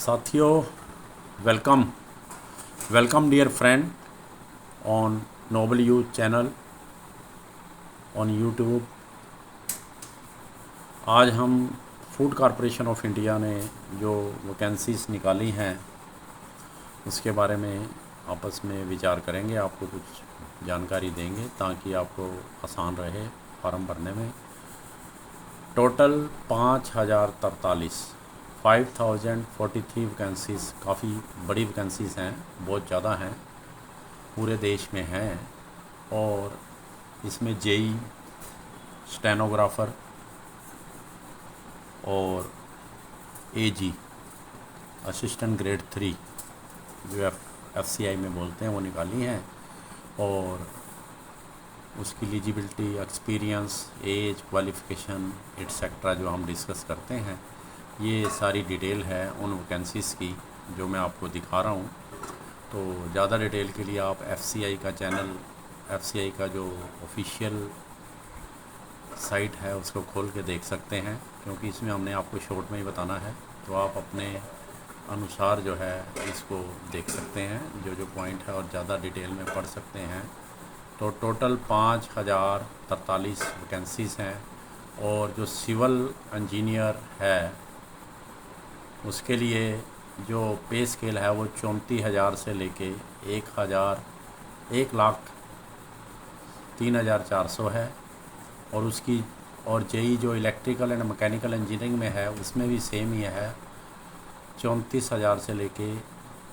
साथियों, welcome welcome dear friend on noble you channel on YouTube. आज हम food corporation of India ने जो वैकेंसीज निकाली हैं उसके बारे में आपस में विचार करेंगे, आपको कुछ जानकारी देंगे ताकि आपको आसान रहे फॉर्म भरने में। टोटल 5043 वैकेंसीज़, काफ़ी बड़ी वैकेंसीज़ हैं, बहुत ज़्यादा हैं, पूरे देश में हैं। और इसमें जेई, स्टेनोग्राफ़र और एजी, असिस्टेंट ग्रेड 3 जो एफसीआई में बोलते हैं वो निकाली हैं। और उसकी eligibility, experience, age, qualification etcetera जो हम डिस्कस करते हैं, ये सारी डिटेल है उन वैकेंसीज़ की जो मैं आपको दिखा रहा हूँ। तो ज़्यादा डिटेल के लिए आप एफसीआई का चैनल, एफसीआई का जो ऑफिशियल साइट है उसको खोल के देख सकते हैं, क्योंकि इसमें हमने आपको शॉर्ट में ही बताना है, तो आप अपने अनुसार जो है इसको देख सकते हैं, जो जो पॉइंट है, और ज़्यादा डिटेल में पढ़ सकते हैं। तो टोटल 5043 वैकेंसीज़ हैं। और जो सिविल इंजीनियर है उसके लिए जो पे स्केल है वो 34,000 से लेके 1,03,400 है। और उसकी और जेई जो इलेक्ट्रिकल एंड मैकेनिकल इंजीनियरिंग में है उसमें भी सेम ही है, 34,000 से लेके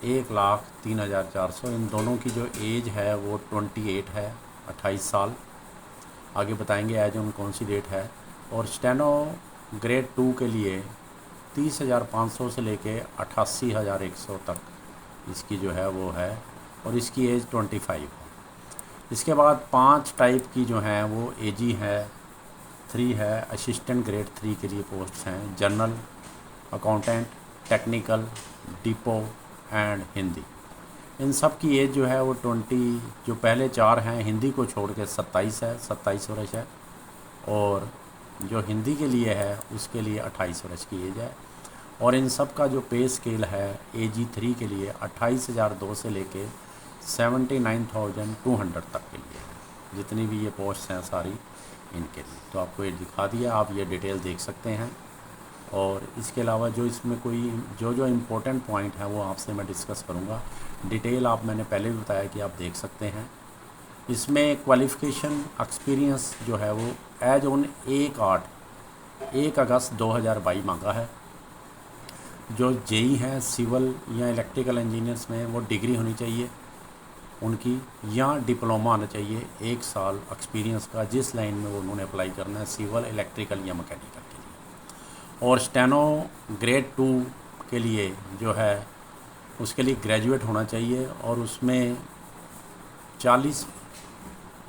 1,03,400। इन दोनों की जो एज है वो 28 है, 28 साल। आगे बताएंगे एज उन कौन सी डेट है। और स्टेनो ग्रेड 2 के लिए 30,500 से लेके 88,100 तक इसकी जो है वो है, और इसकी एज 25 है। इसके बाद 5 टाइप की जो हैं वो एजी है, 3 है, असिस्टेंट ग्रेड 3 के लिए पोस्ट हैं, general, accountant, technical, depot and Hindi. इन सब की एज जो है वो 20, जो पहले 4 हैं हिंदी को छोड़ के 27 है, 27 वर्ष है। और जो हिंदी के लिए है उसके लिए 28 वर्ष की एज है। और इन सब का जो पे स्केल है एजी 3 के लिए 28,002 से लेके 79,200 तक के लिए, जितनी भी ये पोस्ट हैं सारी इनके लिए। तो आपको ये दिखा दिया, आप ये डिटेल देख सकते हैं। और इसके अलावा जो इसमें कोई जो इम्पोर्टेंट पॉइंट है वो आपसे मैं डिस्कस करूँगा। डिटेल आप मैंने पहले भी बताया कि आप देख सकते हैं। इसमें क्वालिफ़िकेशन, एक्सपीरियंस जो है वो एज ऑन 1 अगस्त 2022 मांगा है। जो जेई हैं सिविल या इलेक्ट्रिकल इंजीनियर्स में वो डिग्री होनी चाहिए उनकी, या डिप्लोमा आना चाहिए 1 साल एक्सपीरियंस का, जिस लाइन में वो उन्होंने अप्लाई करना है, सिविल, इलेक्ट्रिकल या मैकेनिकल के लिए। और स्टेनो ग्रेड 2 के लिए जो है उसके लिए ग्रेजुएट होना चाहिए, और उसमें 40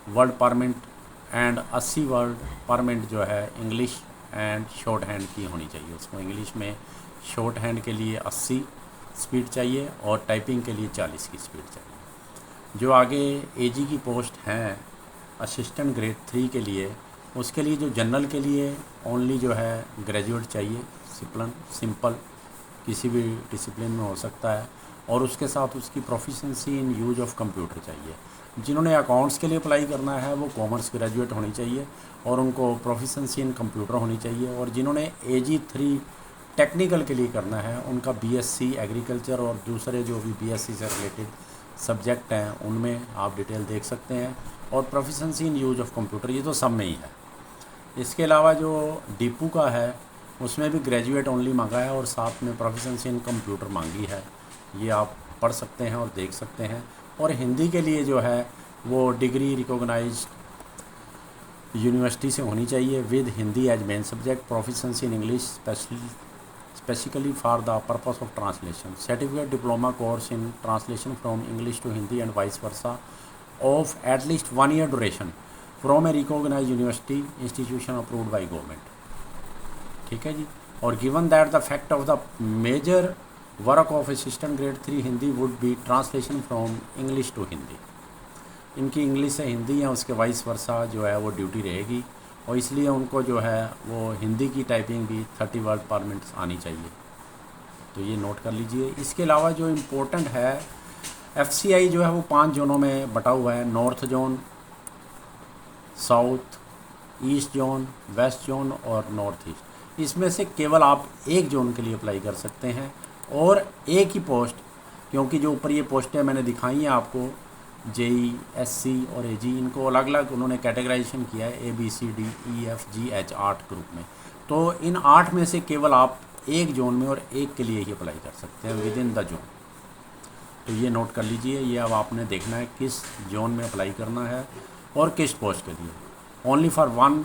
word permit and 80 word permit जो है इंग्लिश एंड शॉर्ट हैंड की होनी चाहिए। उसको इंग्लिश में शॉर्ट हैंड के लिए 80 स्पीड चाहिए और टाइपिंग के लिए 40 की स्पीड चाहिए। जो आगे एजी की पोस्ट हैं असिस्टेंट ग्रेड 3 के लिए, उसके लिए जो जनरल के लिए ओनली जो है ग्रेजुएट चाहिए, सिंपल किसी भी डिसिप्लिन में हो सकता है। और उसके साथ उसकी proficiency in use of computer चाहिए। जिन्होंने अकाउंट्स के लिए अप्लाई करना है वो कॉमर्स ग्रेजुएट होनी चाहिए और उनको प्रोफिशेंसी इन कंप्यूटर होनी चाहिए। और जिन्होंने एजी 3 टेक्निकल के लिए करना है उनका बीएससी एग्रीकल्चर और दूसरे जो भी बीएससी से रिलेटेड सब्जेक्ट हैं उनमें आप डिटेल देख सकते हैं। और proficiency in use of computer ये तो सब में ही है। इसके अलावा जो डिपू का है उसमें भी ग्रेजुएट ओनली मांगा है और साथ में प्रोफिशेंसी इन कंप्यूटर मांगी है, ये आप पढ़ सकते हैं और देख सकते हैं। और हिंदी के लिए जो है वो डिग्री रिकॉग्नाइज्ड यूनिवर्सिटी से होनी चाहिए with Hindi as main subject, proficiency in English specifically for the purpose of translation, certificate diploma course in translation from English to Hindi and vice versa of at least 1 year duration from a recognise university institution approved by government. ठीक है जी। और given that the fact of the major work of assistant grade 3 Hindi would be translation from English to Hindi, इनकी English से हिंदी या उसके vice versa जो है वो ड्यूटी रहेगी। और इसलिए उनको जो है वो हिंदी की टाइपिंग भी 30 वर्ड पर मिनट आनी चाहिए। तो ये नोट कर लीजिए। इसके अलावा जो इम्पोर्टेंट है, FCI जो है वो 5 जोनों में बटा हुआ है, north zone, south, east zone, west zone और नॉर्थ ईस्ट। इसमें से केवल आप एक जोन के लिए अप्लाई कर सकते हैं और एक ही पोस्ट, क्योंकि जो ऊपर ये पोस्टें मैंने दिखाई हैं आपको, JEE, SC और AG, इनको अलग अलग उन्होंने कैटेगराइजेशन किया है ABCDEFGH 8 ग्रुप में। तो इन 8 में से केवल आप एक जोन में और एक के लिए ही अप्लाई कर सकते हैं विद इन द जोन। तो ये नोट कर लीजिए। ये अब आपने देखना है किस जोन में अप्लाई करना है और किस पोस्ट के लिए। Only for one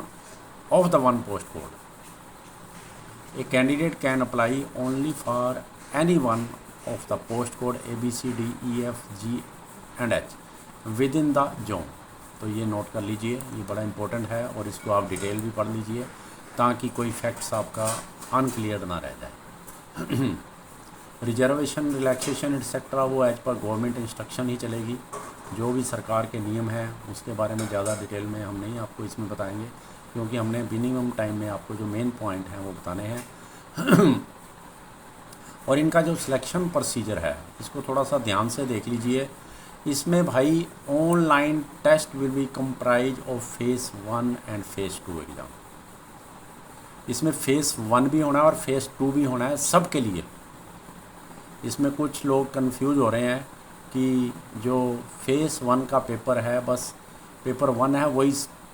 of the one post code. A candidate can apply only for any one of the post code ABCDEFG and H with in the zone. तो ये नोट कर लीजिए, ये बड़ा इंपॉर्टेंट है और इसको आप डिटेल भी पढ़ लीजिए ताकि कोई फैक्ट्स आपका अनक्लियर ना रह जाए। रिजर्वेशन, रिलैक्सेशन एक्सेट्रा वो एज पर गवर्नमेंट इंस्ट्रक्शन ही चलेगी। जो भी सरकार के नियम हैं उसके बारे में ज़्यादा डिटेल में हम नहीं आपको इसमें बताएंगे, क्योंकि हमने मिनिमम टाइम में आपको जो मेन पॉइंट हैं वो बताने हैं। और इनका जो सिलेक्शन प्रोसीजर है इसको थोड़ा सा ध्यान से देख लीजिए। इसमें भाई online test will be comprise of phase 1 and phase 2 exam. इसमें फेज़ 1 भी होना है और फेज़ 2 भी होना है सबके लिए। इसमें कुछ लोग कंफ्यूज हो रहे हैं कि जो फेज़ 1 का पेपर है बस पेपर 1 है वही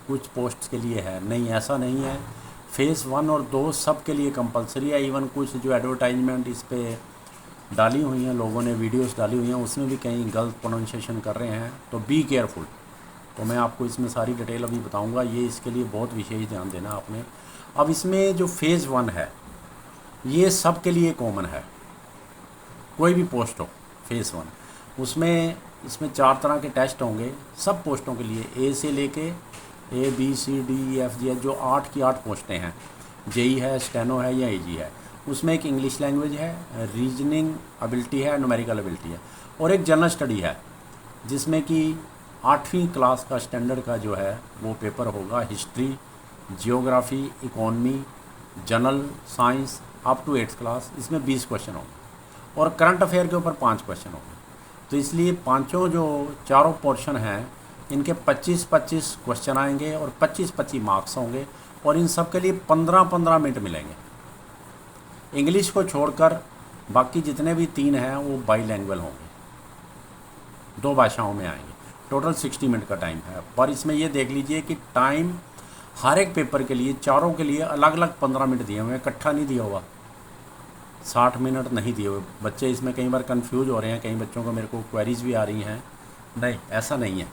कुछ पोस्ट के लिए है। नहीं, ऐसा नहीं है। फेज़ 1 और 2 सब के लिए कंपलसरी है। इवन कुछ जो एडवर्टाइजमेंट इस पे डाली हुई हैं, लोगों ने वीडियोस डाली हुई हैं, उसमें भी कहीं गलत प्रोनाउंसिएशन कर रहे हैं, तो बी केयरफुल। तो मैं आपको इसमें सारी डिटेल अभी बताऊंगा, ये इसके लिए बहुत विशेष ध्यान देना आपने। अब इसमें जो फेज़ 1 है ये सब के लिए कॉमन है, कोई भी पोस्ट हो फेज़ 1 उसमें इसमें 4 तरह के टेस्ट होंगे सब पोस्टों के लिए, A से लेके ABCDEFG जो 8 की 8 पोस्टें हैं। JEE है, स्टेनो है या AG है। उसमें एक इंग्लिश लैंग्वेज है, रीजनिंग एबिलिटी है, न्यूमेरिकल एबिलिटी है और एक जनरल स्टडी है जिसमें कि 8वीं क्लास का स्टैंडर्ड का जो है वो पेपर होगा। History, geography, economy, general science up to 8th class, इसमें 20 क्वेश्चन होंगे और करंट अफेयर के ऊपर 5 क्वेश्चन होंगे। तो इसलिए पांचों जो चारों पोर्शन हैं इनके 25-25 क्वेश्चन आएंगे और 25-25 मार्क्स होंगे और इन सब के लिए 15-15 मिनट मिलेंगे। इंग्लिश को छोड़कर बाकी जितने भी 3 हैं वो बाईलैंग्वेज होंगे, 2 भाषाओं में आएंगे। टोटल 60 मिनट का टाइम है। पर इसमें ये देख लीजिए कि टाइम हर एक पेपर के लिए, चारों के लिए अलग अलग 15 मिनट दिए हुए हैं, इकट्ठा नहीं दिया हुआ। 60 मिनट नहीं दिए हुए। बच्चे इसमें कई बार कंफ्यूज हो रहे हैं, कई बच्चों को मेरे को क्वेरीज भी आ रही हैं। नहीं, ऐसा नहीं है।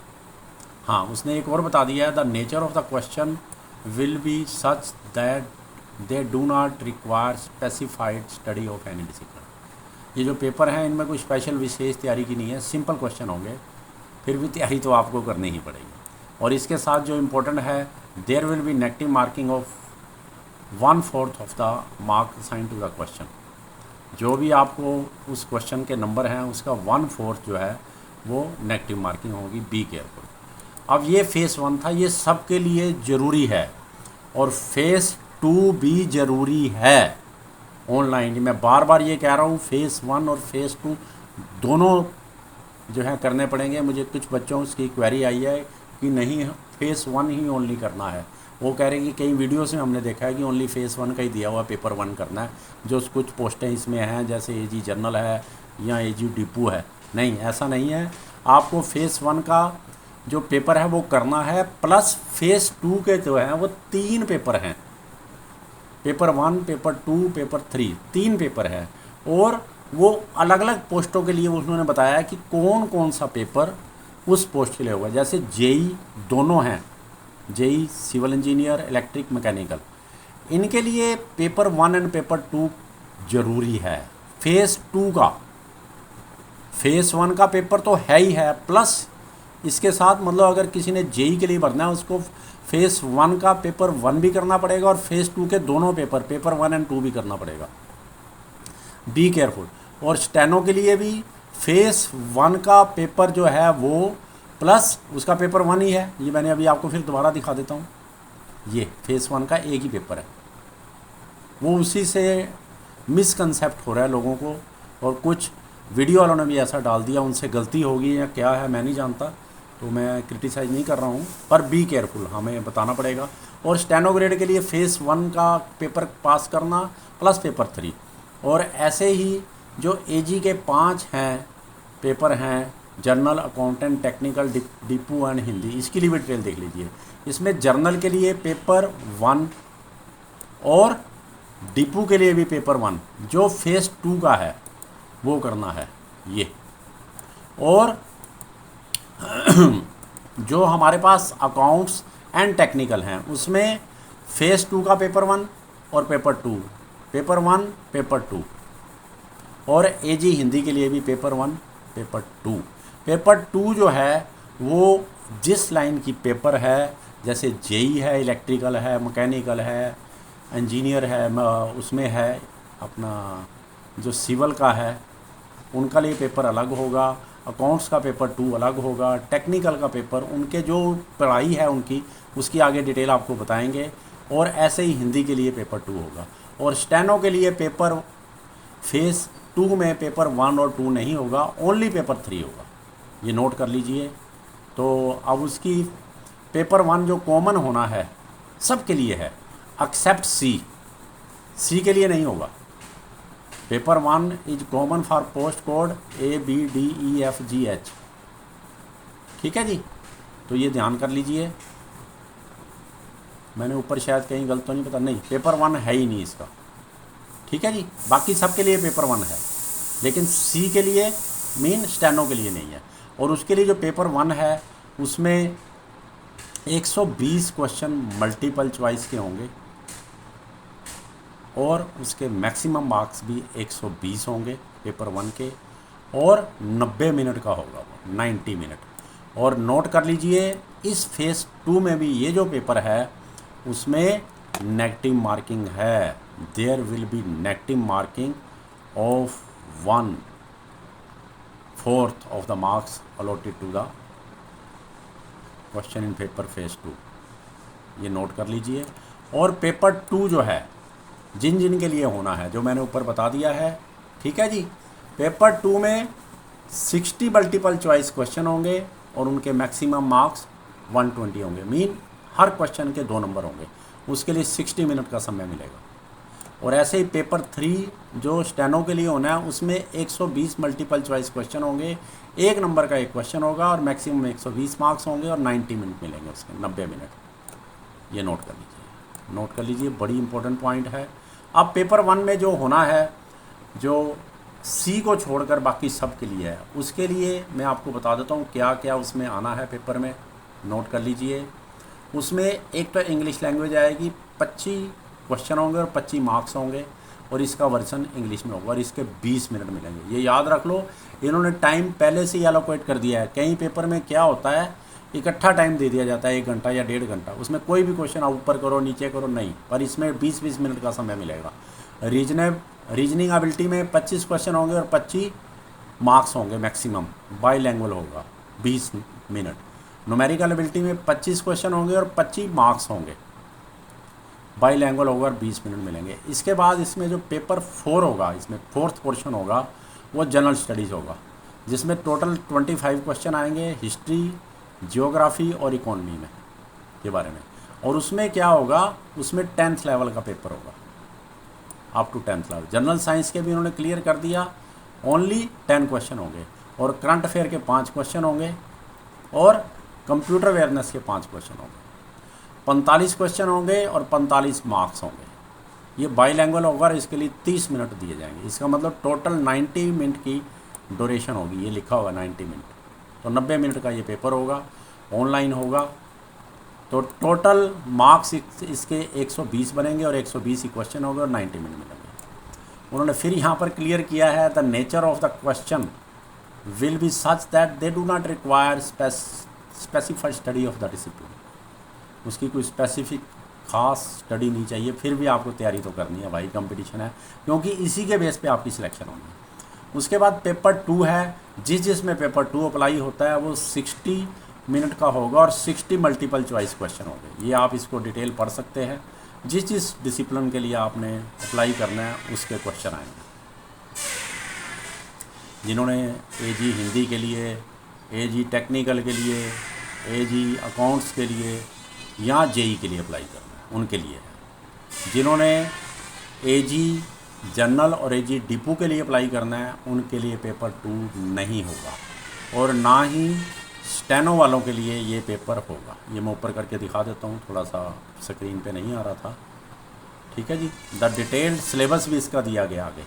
हाँ, उसने एक और बता दिया है, the nature of the question will be such that they do not require specified study of any discipline. ये जो पेपर हैं इनमें कोई स्पेशल विशेष तैयारी की नहीं है, सिंपल क्वेश्चन होंगे, फिर भी तैयारी तो आपको करनी ही पड़ेगी। और इसके साथ जो इम्पोर्टेंट है, there will be negative marking of 1/4 of the mark assign to the question. जो भी आपको उस क्वेश्चन के नंबर हैं उसका 1/4 जो है वो नेगेटिव मार्किंग होगी। Be careful. अब ये फेज़ 1 था, ये सब के लिए ज़रूरी है और फेज़ 2 भी ज़रूरी है ऑनलाइन। मैं बार बार ये कह रहा हूँ, फेज़ 1 और फेज़ 2 दोनों जो है करने पड़ेंगे। मुझे कुछ बच्चों की क्वेरी आई है कि नहीं, फेज़ 1 ही ओनली करना है। वो कह रहे हैं कि कई वीडियोस में हमने देखा है कि ओनली फेज़ 1 का ही दिया हुआ पेपर 1 करना है। जो कुछ पोस्टें इसमें हैं जैसे AG जनरल है या AG डिपो है, नहीं, ऐसा नहीं है। आपको फेज़ 1 का जो पेपर है वो करना है, प्लस फेज़ 2 के जो हैं वो 3 पेपर हैं। पेपर 1, पेपर 2, पेपर 3, 3 पेपर है और वो अलग अलग पोस्टों के लिए उन्होंने बताया कि कौन कौन सा पेपर उस पोस्ट के लिए होगा। जैसे JEE दोनों हैं, JEE civil engineer, electric, mechanical, इनके लिए पेपर 1 एंड पेपर 2 ज़रूरी है। फेज़ 2 का, फेज़ 1 का पेपर तो है ही है, प्लस इसके साथ मतलब अगर किसी ने JEE के लिए भरना है उसको फेज़ 1 का पेपर 1 भी करना पड़ेगा और फेज़ 2 के दोनों पेपर 1 एंड 2 भी करना पड़ेगा। Be careful. और स्टेनो के लिए भी फेज़ 1 का पेपर जो है वो प्लस उसका पेपर 1 ही है। ये मैंने अभी आपको फिर दोबारा दिखा देता हूँ। ये फेज़ 1 का एक ही पेपर है, वो उसी से मिसकंसेप्ट हो रहा है लोगों को, और कुछ वीडियो वालों ने भी ऐसा डाल दिया, उनसे गलती होगी या क्या है मैं नहीं जानता, तो मैं क्रिटिसाइज़ नहीं कर रहा हूँ, पर बी केयरफुल, हमें बताना पड़ेगा। और स्टेनोग्रेड के लिए फेज़ 1 का पेपर पास करना प्लस पेपर 3, और ऐसे ही जो एजी के 5 हैं पेपर हैं, journal, accountant, technical, depot and Hindi, इसके लिए भी डिटेल देख लीजिए। इसमें जर्नल के लिए पेपर 1 और डिपू के लिए भी पेपर 1 जो फेज़ 2 का है वो करना है ये। और जो हमारे पास अकाउंट्स एंड टेक्निकल हैं उसमें फेज़ 2 का पेपर 1 और पेपर 2, पेपर 1 पेपर 2, और एजी हिंदी के लिए भी पेपर 1 पेपर 2। पेपर 2 जो है वो जिस लाइन की पेपर है, जैसे जेई है, इलेक्ट्रिकल है, मैकेनिकल है, इंजीनियर है, उसमें है अपना जो सिविल का है, उनका लिए पेपर अलग होगा, अकाउंट्स का पेपर 2 अलग होगा, टेक्निकल का पेपर, उनके जो पढ़ाई है उनकी उसकी आगे डिटेल आपको बताएंगे। और ऐसे ही हिंदी के लिए पेपर 2 होगा। और स्टेनो के लिए पेपर फेज़ 2 में पेपर 1 और 2 नहीं होगा, ओनली पेपर 3 होगा, ये नोट कर लीजिए। तो अब उसकी पेपर 1 जो कॉमन होना है सब के लिए है एक्सेप्ट सी के लिए नहीं होगा। Paper 1 is common for post code ABDEFGH, ठीक है जी। तो ये ध्यान कर लीजिए, मैंने ऊपर शायद कहीं गलत तो नहीं पता, नहीं पेपर 1 है ही नहीं इसका, ठीक है जी। बाकी सब के लिए पेपर 1 है, लेकिन सी के लिए मेन स्टेनो के लिए नहीं है। और उसके लिए जो पेपर 1 है उसमें 120 क्वेश्चन मल्टीपल चॉइस के होंगे, और उसके मैक्सिमम मार्क्स भी 120 होंगे पेपर 1 के, और 90 मिनट का होगा वो, 90 मिनट। और नोट कर लीजिए इस फेज़ 2 में भी ये जो पेपर है उसमें नेगेटिव मार्किंग है, there will be negative marking of 1/4 of the marks allotted to the question in paper phase 2, ये नोट कर लीजिए। और पेपर 2 जो है जिन जिन के लिए होना है जो मैंने ऊपर बता दिया है, ठीक है जी। पेपर 2 में 60 मल्टीपल चॉइस क्वेश्चन होंगे और उनके मैक्सिमम मार्क्स 120 होंगे, मीन हर क्वेश्चन के 2 नंबर होंगे, उसके लिए 60 मिनट का समय मिलेगा। और ऐसे ही पेपर 3 जो स्टेनो के लिए होना है उसमें 120 मल्टीपल चॉइस क्वेश्चन होंगे, 1 नंबर का 1 क्वेश्चन होगा, और मैक्सिमम 120 मार्क्स होंगे, और 90 मिनट मिलेंगे उसके, 90 मिनट। ये नोट कर लीजिए, नोट कर लीजिए, बड़ी इंपॉर्टेंट पॉइंट है। अब पेपर 1 में जो होना है, जो सी को छोड़कर बाकी सब के लिए है, उसके लिए मैं आपको बता देता हूँ क्या क्या उसमें आना है पेपर में, नोट कर लीजिए। उसमें एक तो इंग्लिश लैंग्वेज आएगी, 25 क्वेश्चन होंगे और 25 मार्क्स होंगे, और इसका वर्जन इंग्लिश में होगा, और इसके 20 मिनट मिलेंगे। ये याद रख लो, इन्होंने टाइम पहले से ही एलोकेट कर दिया है। कई पेपर में क्या होता है, इकट्ठा टाइम दे दिया जाता है, 1 घंटा या 1.5 घंटा, उसमें कोई भी क्वेश्चन आप ऊपर करो नीचे करो नहीं, पर इसमें 20-20 मिनट का समय मिलेगा। रीजनिंग एबिलिटी में 25 क्वेश्चन होंगे और 25 मार्क्स होंगे मैक्सिमम, बाईलैंग्वेज होगा 20 मिनट। न्यूमेरिकल एबिलिटी में 25 क्वेश्चन होंगे और 25 मार्क्स होंगे, बाईलैंग्वेज होगा और 20 मिनट मिलेंगे। इसके बाद इसमें जो पेपर 4 होगा, इसमें 4th पोर्शन होगा, वो जनरल स्टडीज़ होगा, जिसमें टोटल 25 क्वेश्चन आएंगे हिस्ट्री, जियोग्राफी और इकोनॉमी में के बारे में। और उसमें क्या होगा, उसमें 10th लेवल का पेपर होगा, up to 10th level. General science के भी उन्होंने क्लियर कर दिया, ओनली 10 क्वेश्चन होंगे, और करंट अफेयर के 5 क्वेश्चन होंगे, और कंप्यूटर अवेयरनेस के 5 क्वेश्चन होंगे। 45 क्वेश्चन होंगे और 45 मार्क्स होंगे। ये बाईलैंग्वेज होगा और इसके लिए 30 मिनट दिए जाएंगे। इसका मतलब टोटल 90 मिनट की ड्यूरेशन होगी, ये लिखा होगा 90 मिनट, तो 90 मिनट का ये पेपर होगा, ऑनलाइन होगा। तो टोटल मार्क्स इसके 120 बनेंगे, और 120 ही क्वेश्चन होंगे, और 90 मिनट मिलेंगे। उन्होंने फिर यहाँ पर क्लियर किया है, the nature of the question will be such that they do not require specified study of the discipline. उसकी कोई स्पेसिफिक खास स्टडी नहीं चाहिए, फिर भी आपको तैयारी तो करनी है भाई, कंपटीशन है, क्योंकि इसी के बेस पे आपकी सिलेक्शन होनी है। उसके बाद पेपर 2 है, जिसमें पेपर 2 अप्लाई होता है वो 60 मिनट का होगा, और 60 मल्टीपल चॉइस क्वेश्चन होंगे। ये आप इसको डिटेल पढ़ सकते हैं, जिस डिसिप्लिन के लिए आपने अप्लाई करना है उसके क्वेश्चन आएंगे। जिन्होंने एजी हिंदी के लिए, एजी टेक्निकल के लिए, एजी अकाउंट्स के लिए या जेई के लिए अप्लाई करना है उनके लिए है। जिन्होंने एजी जनरल और एजी डिपू के लिए अप्लाई करना है उनके लिए पेपर 2 नहीं होगा, और ना ही स्टेनो वालों के लिए ये पेपर होगा। ये मैं ऊपर करके दिखा देता हूँ, थोड़ा सा स्क्रीन पे नहीं आ रहा था। ठीक है जी, द डिटेल्ड सिलेबस भी इसका दिया गया आगे।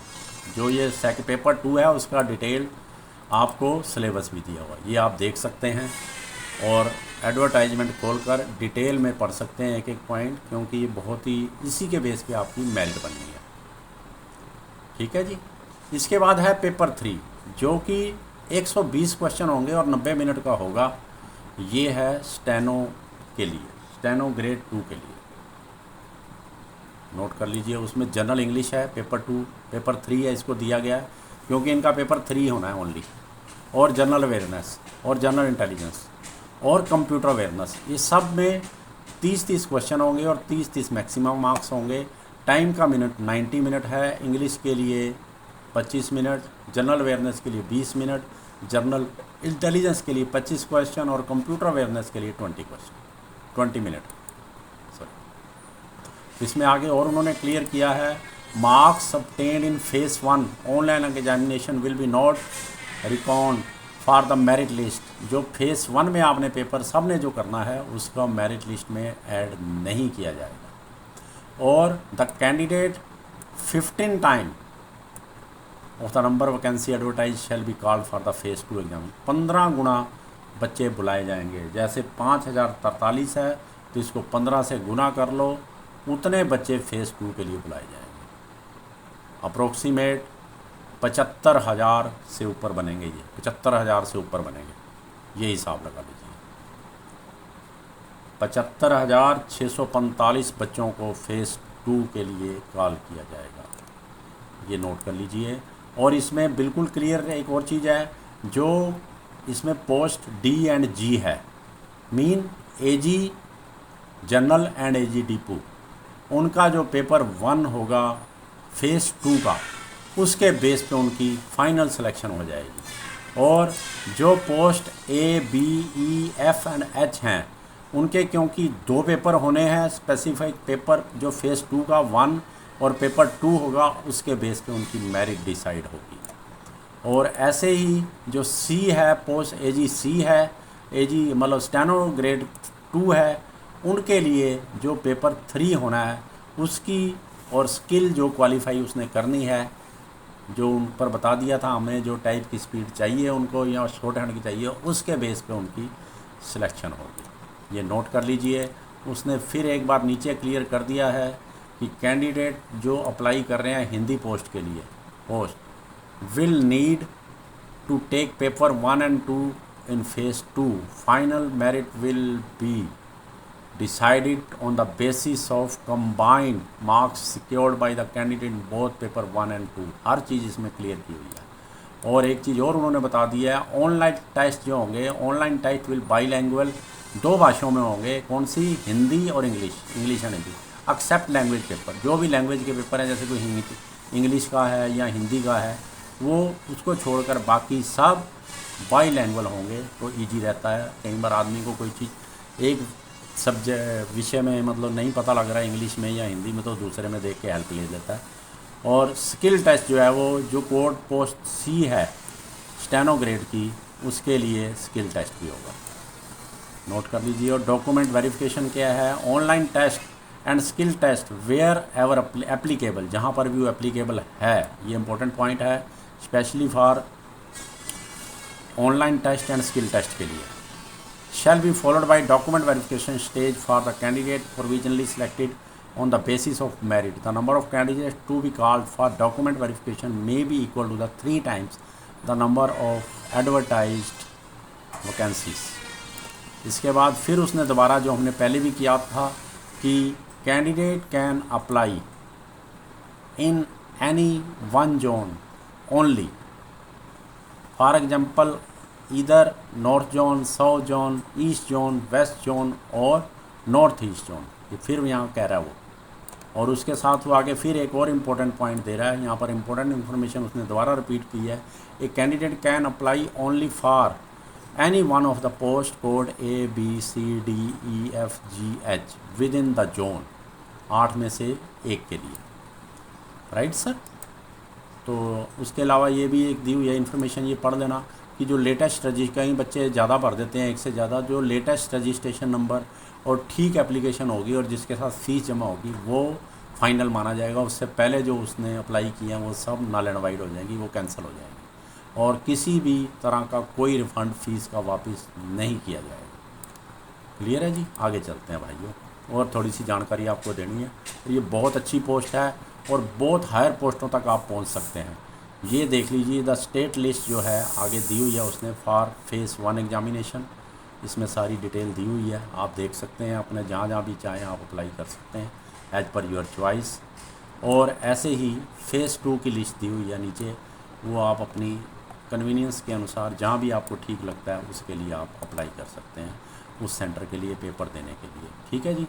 जो ये पेपर 2 है उसका डिटेल आपको सिलेबस भी दिया हुआ है, ये आप देख सकते हैं और एडवर्टाइजमेंट खोलकर डिटेल में पढ़ सकते हैं एक एक पॉइंट, क्योंकि ये बहुत ही इसी के बेस पे आपकी मेरिट बननी है। ठीक है जी। इसके बाद है पेपर 3 जो कि 120 क्वेश्चन होंगे और 90 मिनट का होगा। ये है स्टेनो के लिए, स्टेनो ग्रेड 2 के लिए। नोट कर लीजिए, उसमें जनरल इंग्लिश है पेपर 2, पेपर 3 है इसको दिया गया है क्योंकि इनका पेपर 3 होना है ओनली, और जनरल अवेयरनेस और जनरल इंटेलिजेंस और कंप्यूटर अवेयरनेस, ये सब में 30-30 क्वेश्चन होंगे और 30-30 मैक्सिमम मार्क्स होंगे। टाइम का मिनट 90 मिनट है। इंग्लिश के लिए 25 मिनट, जनरल अवेयरनेस के लिए 20 मिनट, जनरल इंटेलिजेंस के लिए 25 क्वेश्चन और कंप्यूटर अवेयरनेस के लिए 20 मिनट। सॉरी, इसमें आगे और उन्होंने क्लियर किया है, marks obtained in phase 1 online examination will be not record for the merit list. जो फेज 1 में आपने पेपर सब ने जो करना है उसका मेरिट लिस्ट में ऐड नहीं किया जाएगा। और the candidate 15 time of the number vacancy advertise shall be called for the phase 2 exam. 15 गुना बच्चे बुलाए जाएंगे। जैसे 5043 है तो इसको 15 से गुना कर लो, उतने बच्चे फेज 2 के लिए बुलाए जाएंगे। अप्रोक्सीमेट 75,000 से ऊपर बनेंगे, ये 75,000 से ऊपर बनेंगे, ये हिसाब लगा लीजिए। 75,645 बच्चों को फेज़ 2 के लिए कॉल किया जाएगा, ये नोट कर लीजिए। और इसमें बिल्कुल क्लियर एक और चीज़ है, जो इसमें पोस्ट डी एंड जी है, mean AG general and AG depot, उनका जो पेपर 1 होगा फेज़ 2 का, उसके बेस पे उनकी फाइनल सिलेक्शन हो जाएगी। और जो post A B E F and H हैं उनके, क्योंकि 2 पेपर होने हैं स्पेसिफिक पेपर, जो फेज़ 2 का 1 और पेपर 2 होगा, उसके बेस पे उनकी मेरिट डिसाइड होगी। और ऐसे ही जो सी है, पोस्ट एजी सी है, एजी मतलब स्टेनो ग्रेड 2 है, उनके लिए जो पेपर 3 होना है उसकी और स्किल जो क्वालिफाई उसने करनी है, जो उन पर बता दिया था हमने, जो टाइप की स्पीड चाहिए उनको या शॉर्ट हैंड की चाहिए, उसके बेस पे उनकी सिलेक्शन होगी। ये नोट कर लीजिए। उसने फिर एक बार नीचे क्लियर कर दिया है कि कैंडिडेट जो अप्लाई कर रहे हैं हिंदी पोस्ट के लिए, post will need to take paper 1 and 2 in phase 2. Final merit will be decided on the basis of combined marks secured by the candidate in both paper 1 and 2. हर चीज़ इसमें clear की हुई है। और एक चीज़ और उन्होंने बता दिया है, ऑनलाइन टेस्ट जो होंगे, ऑनलाइन टेस्ट विल बाईलैंग्वेज, 2 भाषाओं में होंगे। कौन सी? हिंदी और English and Hindi, except language paper. जो भी लैंग्वेज के पेपर हैं, जैसे कोई इंग्लिश का है या हिंदी का है, वो उसको छोड़कर बाकी सब बाईलैंग्वेज होंगे, तो ईजी रहता है। कई बार आदमी को कोई चीज़ एक सब्जेक्ट विषय में मतलब नहीं पता लग रहा है इंग्लिश में या हिंदी में, तो दूसरे में देख के हेल्प ले लेता है। और स्किल टेस्ट जो है, वो जो कोड पोस्ट सी है स्टेनो ग्रेड की, उसके लिए स्किल टेस्ट भी होगा, नोट कर लीजिए। और डॉक्यूमेंट वेरिफिकेशन क्या है? Online test and skill test wherever applicable, जहाँ पर भी वो एप्लीकेबल है, ये इंपॉर्टेंट पॉइंट है, specially for online test and skill test के लिए। shall be followed by document verification stage for the candidate provisionally selected on the basis of merit. The number of candidates to be called for document verification may be equal to the 3 times the number of advertised vacancies. इसके बाद फिर उसने दोबारा, जो हमने पहले भी किया था, कि candidate can apply in any 1 zone only, for example इधर north zone, south zone, east zone, west zone और नॉर्थ ईस्ट जोन। ये फिर यहाँ कह रहा है वो, और उसके साथ वो आगे फिर एक और इम्पोर्टेंट पॉइंट दे रहा है, यहाँ पर इम्पोर्टेंट इन्फॉर्मेशन उसने दोबारा रिपीट की है। A candidate can apply only for any one of the post code ABCDEFGH with in the zone, 8 में से एक के लिए, राइट सर। तो उसके अलावा ये भी एक दी हुई है इन्फॉर्मेशन, ये पढ़ लेना कि जो लेटेस्ट कई बच्चे ज़्यादा भर देते हैं, एक से ज़्यादा, जो लेटेस्ट रजिस्ट्रेशन नंबर और ठीक एप्लीकेशन होगी और जिसके साथ फ़ीस जमा होगी वो फाइनल माना जाएगा। उससे पहले जो उसने अप्लाई किया है वो सब नल एंड वाइड हो जाएंगी, वो कैंसिल हो जाएंगी और किसी भी तरह का कोई रिफ़ंड फ़ीस का वापस नहीं किया जाएगा। क्लियर है जी। आगे चलते हैं भाइयों, और थोड़ी सी जानकारी आपको देनी है। ये बहुत अच्छी पोस्ट है और बहुत हायर पोस्टों तक आप पहुंच सकते हैं। ये देख लीजिए, द स्टेट लिस्ट जो है आगे दी हुई है उसने फॉर फेज़ 1 एग्जामिनेशन, इसमें सारी डिटेल दी हुई है, आप देख सकते हैं। अपने जहाँ जहाँ भी चाहें आप अप्लाई कर सकते हैं एज पर योर चॉइस। और ऐसे ही फ़ेज़ 2 की लिस्ट दी हुई है नीचे, वो आप अपनी कन्वीनियंस के अनुसार जहाँ भी आपको ठीक लगता है उसके लिए आप अप्लाई कर सकते हैं, उस सेंटर के लिए पेपर देने के लिए। ठीक है जी।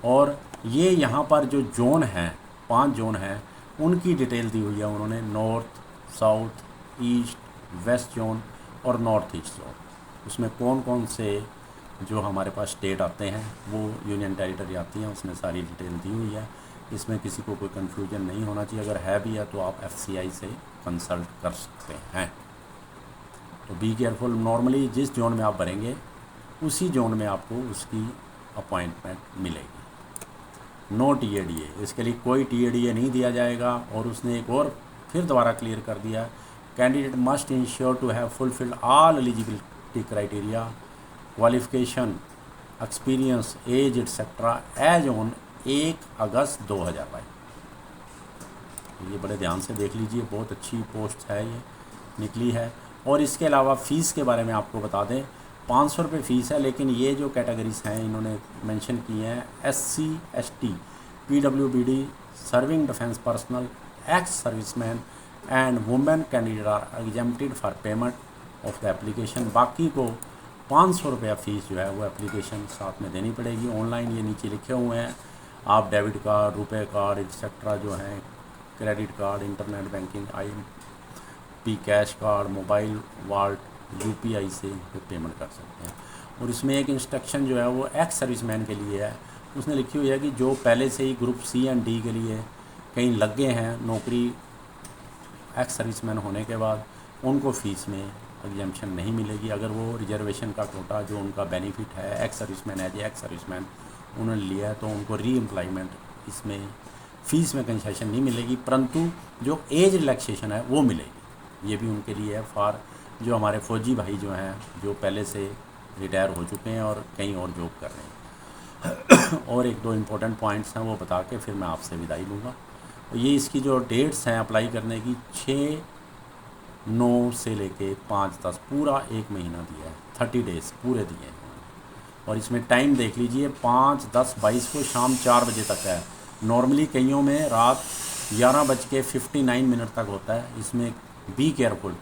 और ये यहाँ पर जो जोन हैं, 5 जोन हैं, उनकी डिटेल दी हुई है उन्होंने, north, south, east, waste zone और नॉर्थ ईस्ट जोन। उसमें कौन कौन से जो हमारे पास स्टेट आते हैं वो यूनियन टेरिटरी आती हैं, उसमें सारी डिटेल दी हुई है। इसमें किसी को कोई कन्फ्यूजन नहीं होना चाहिए, अगर है भी है तो आप FCI से कंसल्ट कर सकते हैं। तो बी केयरफुल, नॉर्मली जिस जोन में आप भरेंगे उसी जोन में आपको उसकी अपॉइंटमेंट मिलेगी। नो TADA, इसके लिए कोई TADA नहीं दिया जाएगा। और उसने एक और फिर दोबारा क्लियर कर दिया, candidate must ensure to have fulfilled all eligibility criteria, qualification, experience, age etcetera as on 1 August 2022। ये बड़े ध्यान से देख लीजिए, बहुत अच्छी पोस्ट है ये निकली है। और इसके अलावा फ़ीस के बारे में आपको बता दें, 500 रुपये फ़ीस है, लेकिन ये जो कैटेगरीज हैं इन्होंने मेंशन की हैं, SC ST PWBD, serving defence personnel, ex serviceman and women candidate are exempted for payment of the application. बाकी को 500 रुपया फ़ीस जो है वो एप्लीकेशन साथ में देनी पड़ेगी। ऑनलाइन ये नीचे लिखे हुए हैं, आप डेबिट कार्ड, रुपए कार्ड एक्सेट्रा जो हैं, credit card, internet banking, IP cash card, mobile wallet, UPI से पेमेंट कर सकते हैं। और इसमें एक इंस्ट्रक्शन जो है वो एक्स सर्विसमैन के लिए है, उसने लिखी हुई है कि जो पहले से ही ग्रुप C एंड D के लिए कहीं लग गए हैं नौकरी एक्स सर्विसमैन होने के बाद, उनको फ़ीस में एग्जेम्पशन नहीं मिलेगी। अगर वो रिजर्वेशन का कोटा जो उनका बेनिफिट है ex serviceman as ex serviceman उन्होंने लिया है तो उनको री एम्प्लॉयमेंट इसमें फ़ीस में कंसेशन नहीं मिलेगी, परंतु जो एज रिलैक्सेशन है वो मिलेगी। ये भी उनके लिए है फॉर जो हमारे फ़ौजी भाई जो हैं, जो पहले से रिटायर हो चुके हैं और कहीं और जॉब कर रहे हैं। और एक दो इम्पोर्टेंट पॉइंट्स हैं वो बता के फिर मैं आपसे विदाई लूँगा। ये इसकी जो डेट्स हैं अप्लाई करने की, 6/9 से लेके 5/10 पूरा 1 महीना दिया है, 30 डेज़ पूरे दिए हैं। और इसमें टाइम देख लीजिए, 5/10/22 को शाम 4 बजे तक है। नॉर्मली कईयों में रात 11:59 तक होता है। इसमें बी केयरफुल,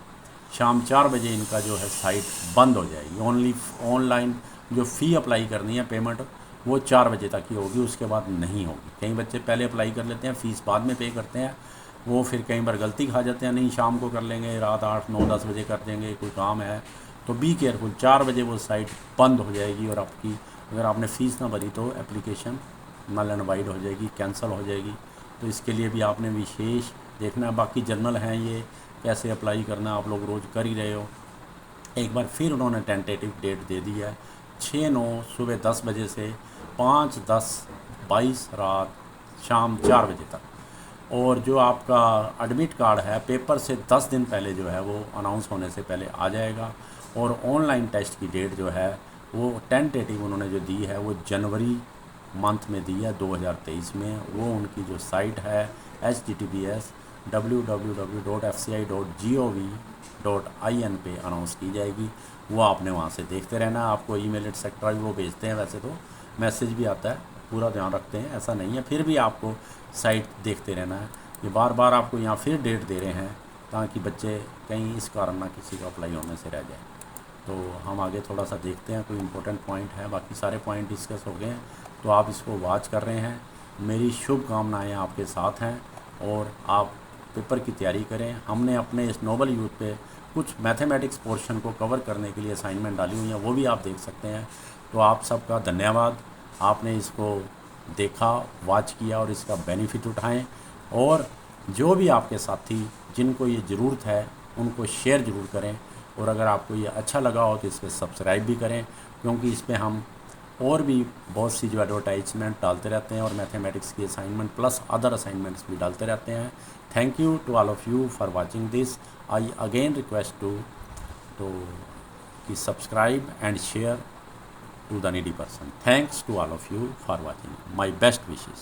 शाम 4 बजे इनका जो है साइट बंद हो जाएगी। ओनली ऑनलाइन जो फ़ी अप्लाई करनी है पेमेंट वो 4 बजे तक ही होगी, उसके बाद नहीं होगी। कई बच्चे पहले अप्लाई कर लेते हैं, फ़ीस बाद में पे करते हैं, वो फिर कई बार गलती खा जाते हैं, नहीं शाम को कर लेंगे, रात 8, 9, 10 बजे कर देंगे, कोई काम है। तो बी केयरफुल, 4 बजे वो साइट बंद हो जाएगी और आपकी अगर आपने फ़ीस ना भरी तो एप्लीकेशन नल एंड वाइड हो जाएगी, कैंसिल हो जाएगी। तो इसके लिए भी आपने विशेष देखना। बाकी जर्नल हैं ये कैसे अप्लाई करना, आप लोग रोज़ कर ही रहे हो। एक बार फिर उन्होंने टेंटेटिव डेट दे दी है, 6/9 सुबह 10 बजे से 5/10/22 रात शाम 4 बजे तक। और जो आपका एडमिट कार्ड है पेपर से 10 दिन पहले जो है वो अनाउंस होने से पहले आ जाएगा। और ऑनलाइन टेस्ट की डेट जो है वो टेंटेटिव उन्होंने जो दी है वो जनवरी मंथ में दी है 2023 में। वो उनकी जो साइट है https www.fci.gov.in पे अनाउंस की जाएगी। वो आपने वहाँ से देखते रहना। आपको ईमेल एक्सेट्रा भी वो भेजते हैं, वैसे तो मैसेज भी आता है, पूरा ध्यान रखते हैं, ऐसा नहीं है, फिर भी आपको साइट देखते रहना है। ये बार बार आपको यहाँ फिर डेट दे रहे हैं ताकि बच्चे कहीं इस कारण ना किसी का अप्लाई होने से रह जाए। तो हम आगे थोड़ा सा देखते हैं, कोई इंपॉर्टेंट पॉइंट है, बाकी सारे पॉइंट डिस्कस हो गए हैं तो आप इसको वॉच कर रहे हैं। मेरी शुभकामनाएं आपके साथ हैं और आप पेपर की तैयारी करें। हमने अपने इस नोबल यूथ पे कुछ मैथमेटिक्स पोर्शन को कवर करने के लिए असाइनमेंट डाली हुई हैं, वो भी आप देख सकते हैं। तो आप सबका धन्यवाद, आपने इसको देखा, वॉच किया और इसका बेनिफिट उठाएं। और जो भी आपके साथी जिनको ये ज़रूरत है उनको शेयर ज़रूर करें। और अगर आपको ये अच्छा लगा हो तो इस पर सब्सक्राइब भी करें, क्योंकि इस पर हम और भी बहुत सी जो एडवर्टाइजमेंट डालते रहते हैं और मैथमेटिक्स की असाइनमेंट प्लस अदर असाइनमेंट्स भी डालते रहते हैं। Thank you to all of you for watching this. I again request to कि subscribe and share to the needy person. Thanks to all of you for watching. My best wishes.